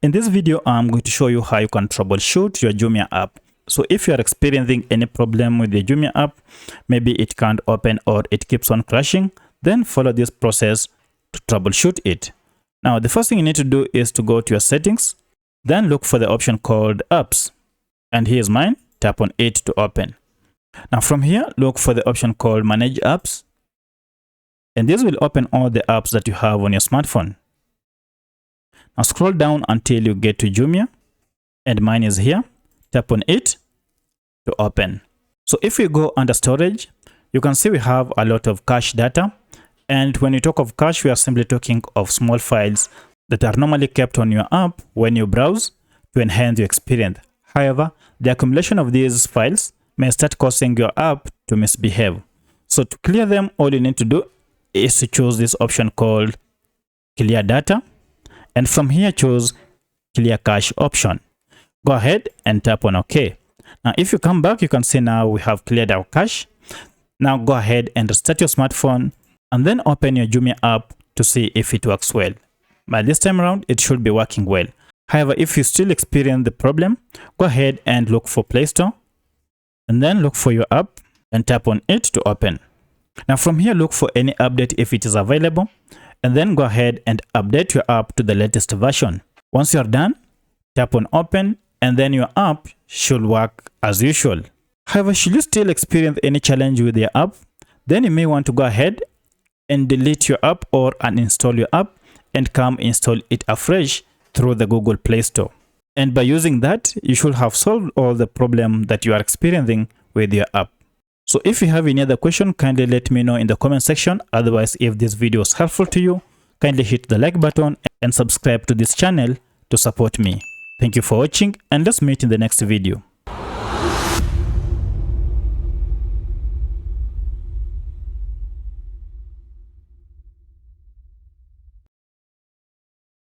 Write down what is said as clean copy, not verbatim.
In this video, I'm going to show you how you can troubleshoot your Jumia app. So if you are experiencing any problem with the Jumia app, maybe it can't open or it keeps on crashing, then follow this process to troubleshoot it. Now, the first thing you need to do is to go to your settings, then look for the option called apps. And here's mine, tap on it to open. Now from here, look for the option called manage apps. And this will open all the apps that you have on your smartphone. Now scroll down until you get to Jumia, and mine is here. Tap on it to open. So if we go under storage, you can see we have a lot of cache data. And when you talk of cache, we are simply talking of small files that are normally kept on your app when you browse to enhance your experience. However, the accumulation of these files may start causing your app to misbehave. So to clear them, all you need to do is to choose this option called clear data. And from here, choose clear cache option. Go ahead and tap on OK. Now, if you come back, you can see now we have cleared our cache. Now go ahead and restart your smartphone and then open your Jumia app to see if it works well. By this time around, it should be working well. However, if you still experience the problem, go ahead and look for Play Store and then look for your app and tap on it to open. Now from here, look for any update if it is available, and then go ahead and update your app to the latest version. Once you are done, tap on open, and then your app should work as usual. However, should you still experience any challenge with your app, then you may want to go ahead and delete your app or uninstall your app and come install it afresh through the Google Play Store. And by using that, you should have solved all the problem that you are experiencing with your app. So if you have any other question, kindly let me know in the comment section. Otherwise, if this video is helpful to you, kindly hit the like button and subscribe to this channel to support me. Thank you for watching, and let's meet in the next video.